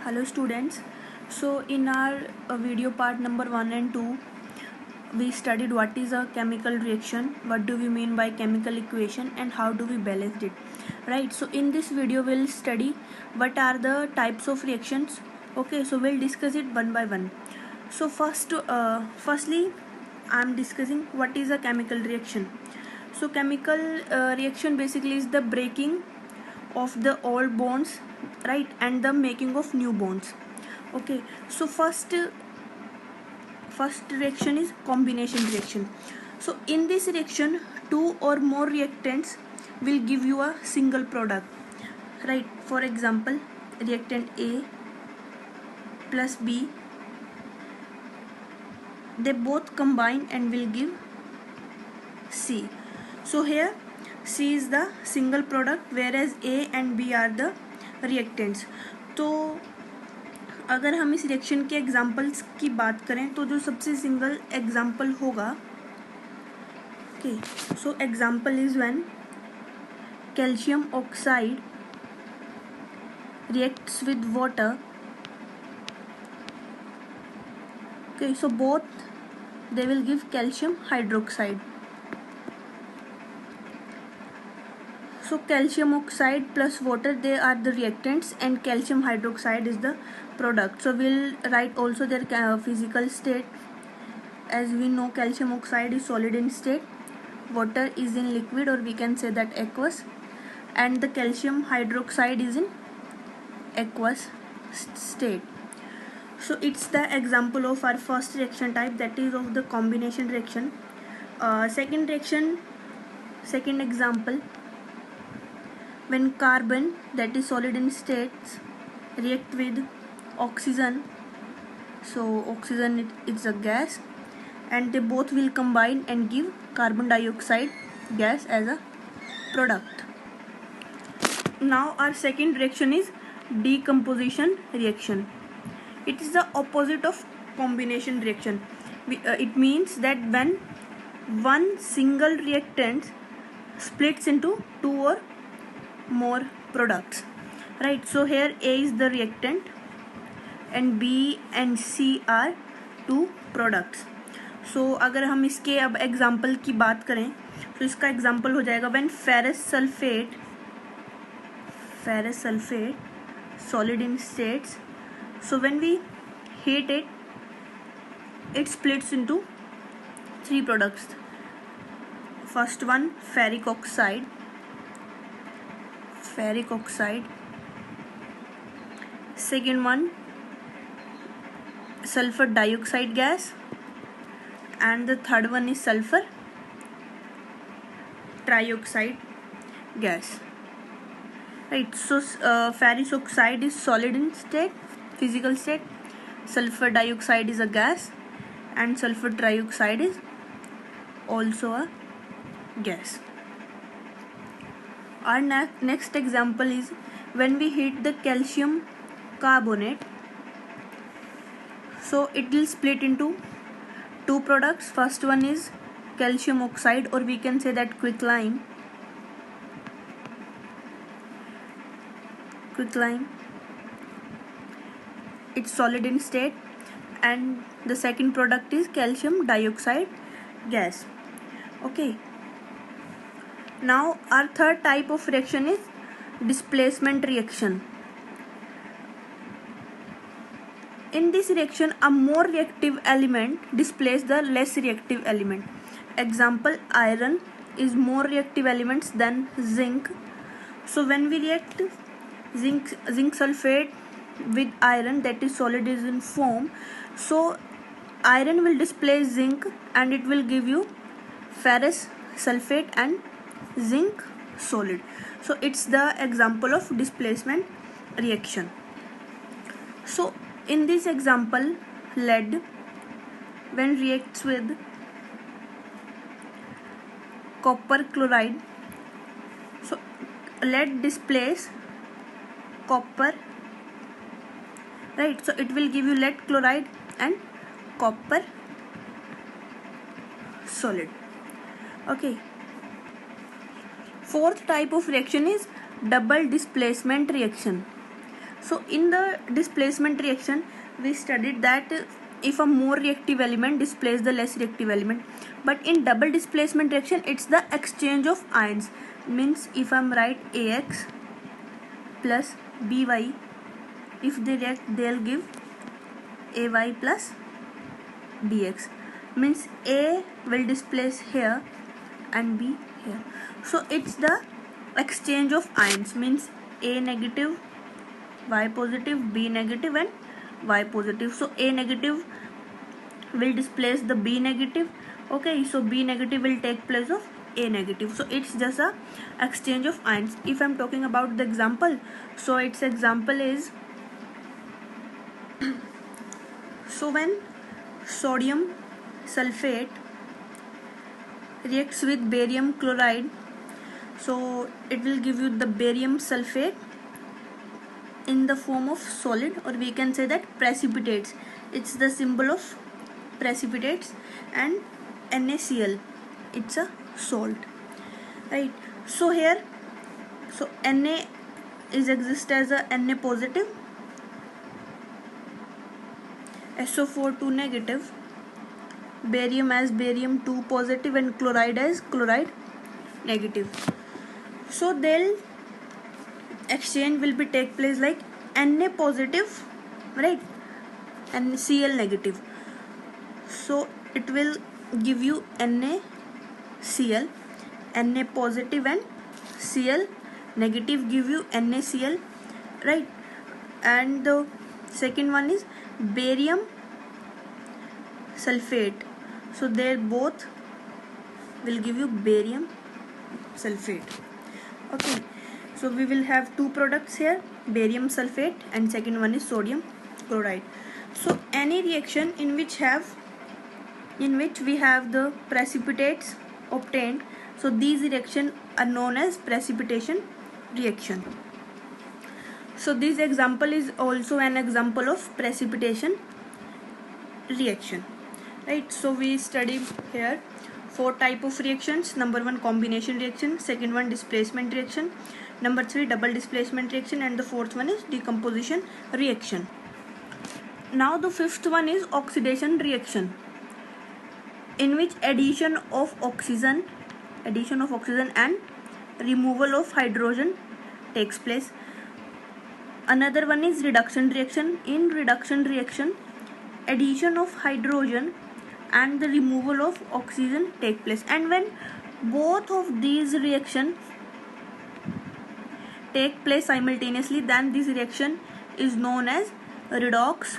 Hello students. So in our video part number 1 and 2 we studied what is a chemical reaction, what do we mean by chemical equation, and how do we balance it, right? So in this video we'll study what are the types of reactions. Okay, so we'll discuss it one by one. So firstly I'm discussing what is a chemical reaction. So chemical reaction basically is the breaking of the old bonds, right, and the making of new bonds. Okay, so first reaction is combination reaction. So in this reaction two or more reactants will give you a single product, right? For example, reactant A plus B, they both combine and will give C. So here C is the single product whereas A and B are the reactants. तो अगर हम इस reaction के examples की बात करें तो जो सबसे सिंगल एग्जांपल होगा, okay, so example is when calcium oxide reacts with water. Okay, so both they will give calcium hydroxide. So calcium oxide plus water, they are the reactants and calcium hydroxide is the product. So we'll write also their physical state. As we know, calcium oxide is solid in state, water is in liquid or we can say that aqueous, and the calcium hydroxide is in aqueous state. So it's the example of our first reaction type, that is of the combination reaction. Second example, when carbon, that is solid in states, react with oxygen. So oxygen is a gas and they both will combine and give carbon dioxide gas as a product. Now our second reaction is decomposition reaction. It is the opposite of combination reaction. It means that when one single reactant splits into two or more products, right? So here A is the reactant and B and C are two products. So अगर हम इसके अब example की बात करें तो इसका example हो जाएगा when ferrous sulfate solid in states. So when we heat it, it splits into three products. First one, ferric oxide, second one, sulfur dioxide gas, and the third one is sulfur trioxide gas, right? So ferrous oxide is solid in state, physical state, sulfur dioxide is a gas, and sulfur trioxide is also a gas. Our next example is when we heat the calcium carbonate. So it will split into two products. First one is calcium oxide, or we can say that quicklime. It's solid in state, and the second product is calcium dioxide gas. Okay, now our third type of reaction is displacement reaction. In this reaction, a more reactive element displaces the less reactive element. Example, iron is more reactive elements than zinc. So when we react zinc sulfate with iron, that is solid, is in foam, so iron will displace zinc and it will give you ferrous sulfate and zinc solid. So it's the example of displacement reaction. So in this example, lead, when reacts with copper chloride, so lead displaces copper, right? So it will give you lead chloride and copper solid. Okay, fourth type of reaction is double displacement reaction. So in the displacement reaction, we studied that if a more reactive element displaces the less reactive element, but in double displacement reaction it's the exchange of ions. Means if I'm write AX plus BY, if they react they'll give AY plus BX. Means A will displace here and B here. So it's the exchange of ions. Means A negative, Y positive, B negative and Y positive. So A negative will displace the B negative. Okay, so B negative will take place of A negative. So it's just a exchange of ions. If I'm talking about the example, so its example is, so when sodium sulfate reacts with barium chloride, so it will give you the barium sulfate in the form of solid, or we can say that precipitates. It's the symbol of precipitates, and NaCl, it's a salt, right? So here, so Na is exist as a Na positive, SO4 2 negative, barium as barium 2 positive, and chloride as chloride negative. So they'll exchange will be take place like Na positive, right, and Cl negative. So it will give you NaCl, Na positive and Cl negative give you NaCl, right? And the second one is barium sulfate. So they both will give you barium sulfate. Okay, so we will have two products here, barium sulfate, and second one is sodium chloride. So any reaction in which we have the precipitates obtained, so these reactions are known as precipitation reaction. So this example is also an example of precipitation reaction, right? So we study here four type of reactions. Number one, combination reaction. Second one, displacement reaction. Number three, double displacement reaction, and the fourth one is decomposition reaction. Now the fifth one is oxidation reaction, in which addition of oxygen and removal of hydrogen takes place. Another one is reduction reaction. In reduction reaction, addition of hydrogen and the removal of oxygen take place, and when both of these reactions take place simultaneously, then this reaction is known as redox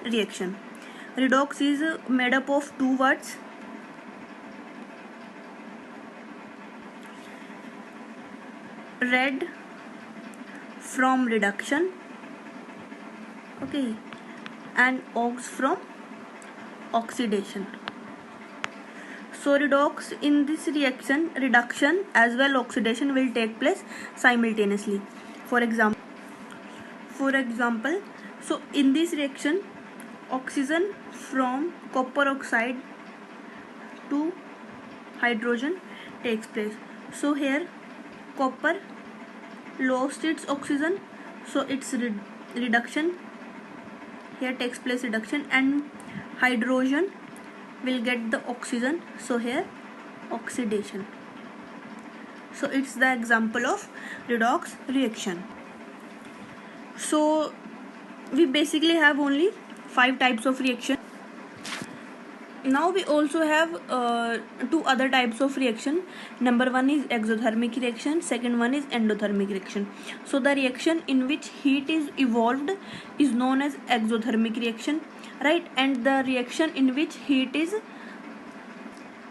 reaction. Redox is made up of two words, red from reduction, okay, and ox from oxidation. So redox, in this reaction, reduction as well oxidation will take place simultaneously. For example, so in this reaction, oxygen from copper oxide to hydrogen takes place. So here copper lost its oxygen, so its reduction here takes place, reduction, and hydrogen will get the oxygen, so here oxidation. So it's the example of redox reaction. So we basically have only 5 types of reaction. Now we also have two other types of reaction. Number one is exothermic reaction, second one is endothermic reaction. So the reaction in which heat is evolved is known as exothermic reaction, right? And the reaction in which heat is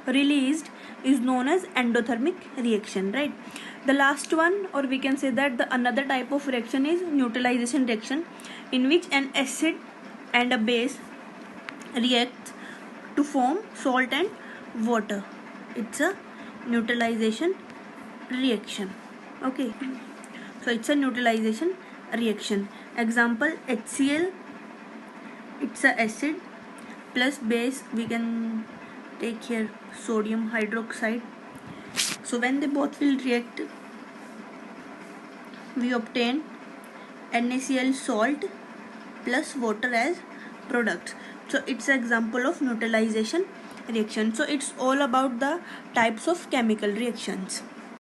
released is known as endothermic reaction, right? The last one, or we can say that the another type of reaction is neutralization reaction, in which an acid and a base react to form salt and water. It's a neutralization reaction, okay? So it's a neutralization reaction. Example, HCl, it's a acid plus base, we can take here sodium hydroxide. So when they both will react, we obtain NaCl salt plus water as products. So it's an example of neutralization reaction. So it's all about the types of chemical reactions.